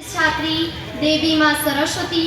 छात्री देवी माँ सरस्वती,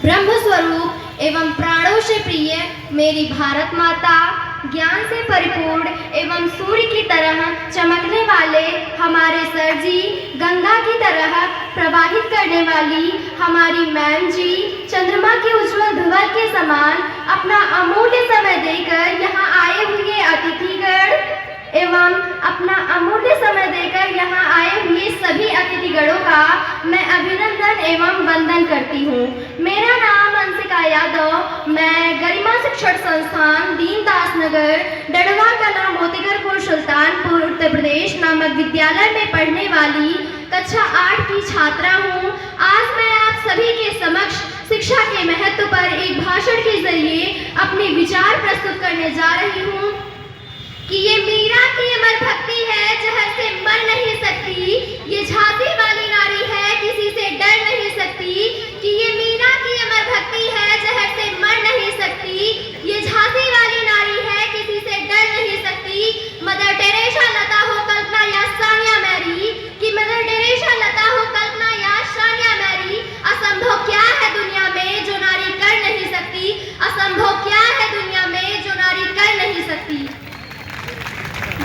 ब्रह्म स्वरूप एवं प्राणों से प्रिय मेरी भारत माता, ज्ञान से परिपूर्ण एवं सूर्य की तरह चमकने वाले हमारे सर जी, गंगा की तरह प्रवाहित करने वाली हमारी मैम जी, चंद्रमा के उज्ज्वल धवल के समान अपना अमूल्य समय देकर यहाँ आए हुए अतिथिगण एवं अपना अमूल्य समय देकर यहाँ आए हुए सभी अतिथिगणों का मैं अभिनंदन एवं वंदन करती हूँ। मेरा नाम अंशिका यादव, मैं गरिमा शिक्षण संस्थान दीनदास नगर, डड़वा कला, मोतीगरपुर, सुल्तानपुर, उत्तर प्रदेश नामक विद्यालय में पढ़ने वाली कक्षा 8 की छात्रा हूँ। आज मैं आप सभी के समक्ष शिक्षा के महत्व पर एक भाषण के जरिए अपने विचार प्रस्तुत करने जा रही हूँ कि ये मीरा की अमर भक्ति है, जहर से मर नहीं सकती, ये झांसी वाली नारी है, किसी से डर नहीं सकती। कि ये मीरा की अमर भक्ति है, जहर से मर नहीं सकती, ये झांसी वाली नारी है, किसी से डर नहीं सकती। मदर टेरेसा लता हो कल्पना या सानिया मैरी, कि मदर टेरेसा लता हो कल्पना या सानिया मैरी, असंभव क्या है दुनिया में जो नारी कर नहीं सकती, असंभव क्या है दुनिया में जो नारी कर नहीं सकती।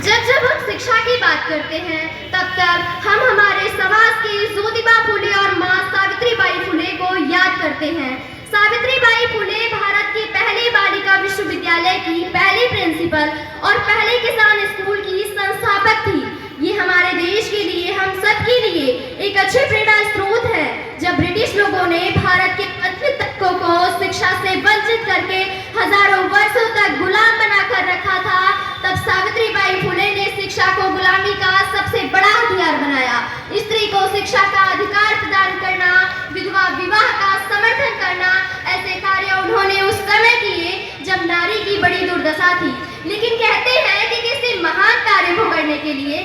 जब हम शिक्षा की बात करते हैं तब हम हमारे समाज की ज्योतिबा फुले और मां सावित्रीबाई फुले को याद करते हैं। सावित्रीबाई फुले भारत की पहली बालिका विश्वविद्यालय की पहली प्रिंसिपल और पहले किसान स्कूल की संस्थापक थी। ये हमारे देश के लिए, हम सब के लिए एक अच्छे प्रेरणा स्रोत है। जब ब्रिटिश लोगों ने भारत के पतित तबकों को शिक्षा से वंचित करके हजारों वर्षों तक गुलाम बनाकर रखा था, तब सावित्रीबाई फुले ने शिक्षा को गुलामी का सबसे बड़ा हथियार बनाया। स्त्री को शिक्षा का अधिकार प्रदान करना, विधवा विवाह का समर्थन करना, ऐसे कार्य उन्होंने उस समय किए जब नारी की बड़ी दुर्दशा थी। लेकिन कहते हैं कि किसी महान कार्य को करने के लिए,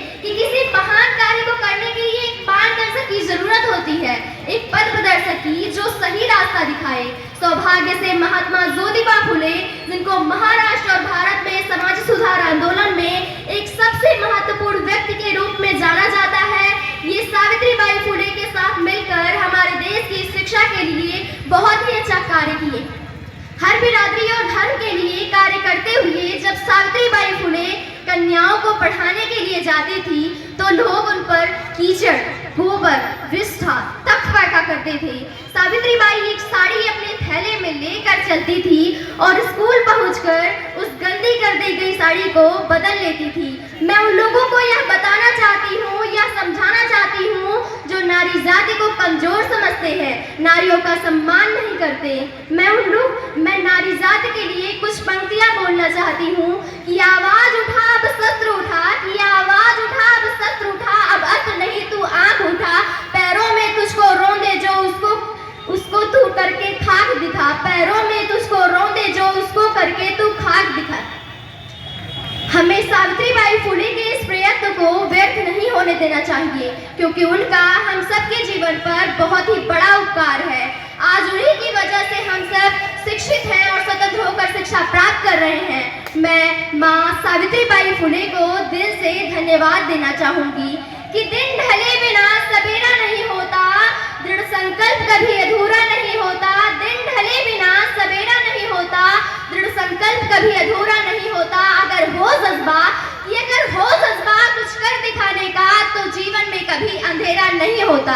एक मार्गदर्शक की जरूरत होती है, एक पथ प्रदर्शक की जो सही रास्ता दिखाए। सौभाग्य से महात्मा ज्योतिबा फुले, जिनको महाराष्ट्र और भारत में समाज सुधार आंदोलन में एक सबसे महत्वपूर्ण व्यक्ति के रूप में जाना जाता है, ये सावित्रीबाई फुले के साथ मिलकर हमारे देश की शिक्षा के लिए बहुत ही अच्छा कार्य किए। हर बिरादरी और धर्म के लिए कार्य करते हुए जब सावित्रीबाई फुले कन्याओं को पढ़ाने के लिए जाती थी तो लोग उन पर कीचड़, गोबर, विष्ठा तक फेंका करते थे। सावित्रीबाई एक साड़ी अपने थैले में लेकर चलती थी और स्कूल पहुंचकर उस गंदी कर दी गई साड़ी को बदल लेती थी। मैं उन लोगों को यह बताना चाहती हूँ या समझाना चाहती हूँ जो नारी जाति को कमजोर समझते हैं, नारियों का सम्मान नहीं करते। मैं नारी जाति के लिए कुछ पंक्तियाँ बोलना चाहती हूँ कि आवाज उठा अब शस्त्र उठा, कि आवाज उठा अब शस्त्र उठा, अब अस्त्र नहीं तू आंख उठा, पैरों में तुझको रोंदे जो उसको तू करके खाक दिखा, पैरों में तुझको रोंदे जो उसको करके तू खाक दिखा। हमें सावित्रीबाई फुले के इस प्रयत्न को व्यर्थ नहीं होने देना चाहिए, क्योंकि उनका हम सबके जीवन पर बहुत ही बड़ा उपकार है। आज उन्हीं की वजह से हम सब शिक्षित हैं और स्वतंत्र होकर शिक्षा प्राप्त कर रहे हैं। मैं मां सावित्रीबाई फुले को दिल से धन्यवाद देना चाहूंगी कि दिन ढले बिना सवेरा नहीं होता, दृढ़ संकल्प कभी अधूरा नहीं होता। दिन ढले बिना सवेरा नहीं होता, दृढ़ संकल्प कभी अधूरा नहीं होता। अगर हो जज्बा कुछ कर दिखाने का, तो जीवन में कभी अंधेरा नहीं होता।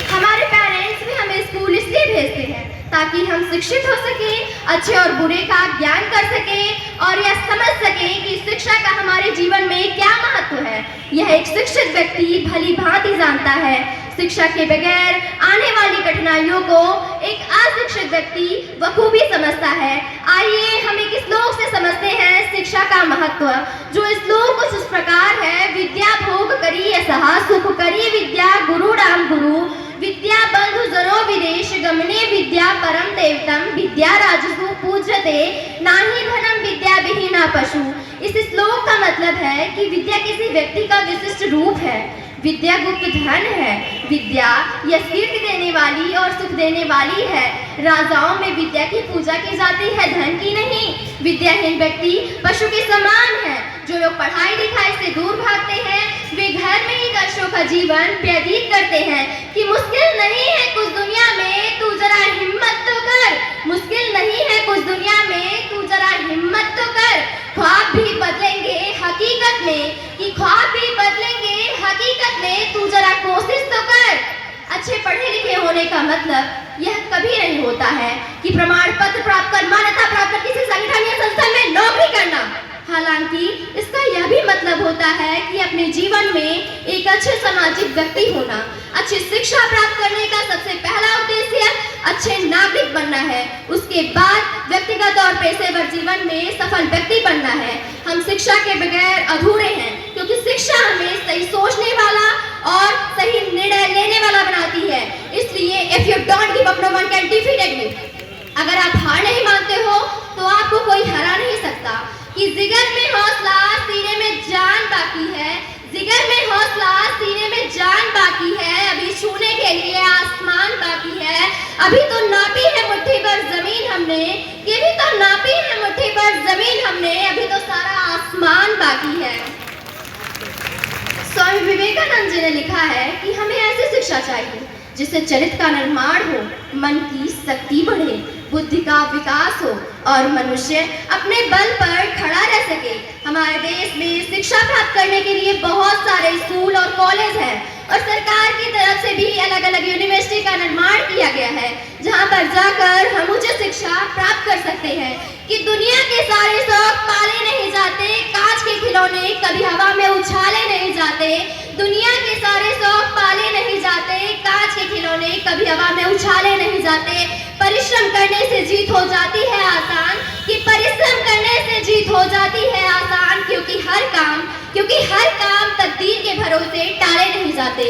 हमारे पेरेंट्स भी हमें स्कूल इसलिए भेजते हैं ताकि हम शिक्षित हो सकें, अच्छे और बुरे का ज्ञान कर सकें और यह समझ सकें कि शिक्षा का हमारे जीवन में क्या महत्व है। यह एक शिक्षित व्यक्ति भली भांति जानता है। शिक्षा के बगैर आने वाली कठिनाइयों को एक अशिक्षित व्यक्ति बखूबी समझता है। आइए हम एक श्लोक से समझते हैं शिक्षा का महत्व। जो श्लोक कुछ इस प्रकार है, विद्या भोग करी सहा, सुख करी विद्या गुरु राम गुरु, विद्या बंधु जरो विदेश गमने, विद्या परम देवतम, विद्या राजसु पूज्यते, नाहि धनम विद्या विहीना पशु। इस श्लोक का मतलब है कि विद्या किसी व्यक्ति का विशिष्ट रूप है, विद्या गुप्त धन है। विद्या यह कीर्ति देने वाली और सुख देने वाली है। राजाओं में विद्या की पूजा की जाती है, धन की नहीं। विद्याहीन व्यक्ति पशु के समान है जो लोग पढ़ाई लिखाई से दूर भागते हैं वे घर में ही कष्टों का जीवन व्यतीत करते हैं कि मुश्किल नहीं है कुछ दुनिया में, तू जरा हिम्मत तो कर। मुश्किल नहीं है कुछ दुनिया में, तू जरा हिम्मत तो कर। ख्वाब भी बदलेंगे हकीकत में, कि ख्वाब भी बदलेंगे हकीकत में, तू जरा कोशिश तो कर। अच्छे पढ़े लिखे होने का मतलब यह कभी नहीं होता है कि प्रमाण पत्र प्राप्त कर, मान्यता प्राप्त कर किसी संगठन या संस्था में नौकरी करना। हालांकि इसका यह भी मतलब होता है कि अपने जीवन में एक अच्छे सामाजिक व्यक्ति होना। अच्छी शिक्षा प्राप्त करने का सबसे पहला उद्देश्य अच्छे नागरिक बनना है। उसके बाद व्यक्तिगत और पेशेवर जीवन में सफल व्यक्ति बनना है। हम शिक्षा के बगैर अधूरे हैं, क्योंकि शिक्षा हमें सही सोचने वाला और सही निर्णय लेने वाला बनाती है। इसलिए if you don't give up, no one can defeat you. अगर आप हार नहीं मानते हो तो आपको कोई हरा नहीं सकता। कि जिगर में हौसला सीने में जान बाकी है, जिगर में हौसला सीने में जान बाकी है, अभी छूने के लिए आसमान बाकी है। अभी तो नापी है मुट्ठी भर जमीन हमने, ये भी तो नापी है मुट्ठी भर जमीन हमने, अभी तो सारा आसमान बाकी है। स्वामी विवेकानंद जी ने लिखा है कि हमें ऐसी शिक्षा चाहिए जिससे चरित्र का निर्माण हो, मन की शक्ति बढ़े, बुद्धि का विकास हो और मनुष्य अपने बल पर खड़ा रह सके। हमारे देश में शिक्षा प्राप्त करने के लिए बहुत सारे स्कूल और कॉलेज हैं और सरकार की तरफ से भी अलग अलग यूनिवर्सिटी का निर्माण किया गया है, जहां पर जाकर हम उच्च शिक्षा प्राप्त कर सकते हैं। कि दुनिया के सारे शौक पाले नहीं जाते, कांच के खिलौने कभी हवा में उछाले नहीं जाते। दुनिया के सारे शौक पाले नहीं जाते, कांच के खिलौने कभी हवा में उछाले नहीं जाते। परिश्रम करने से जीत हो जाती है आसान, कि परिश्रम करने से जीत हो जाती है आसान, क्योंकि हर काम तकदीर के भरोसे टाले नहीं जाते।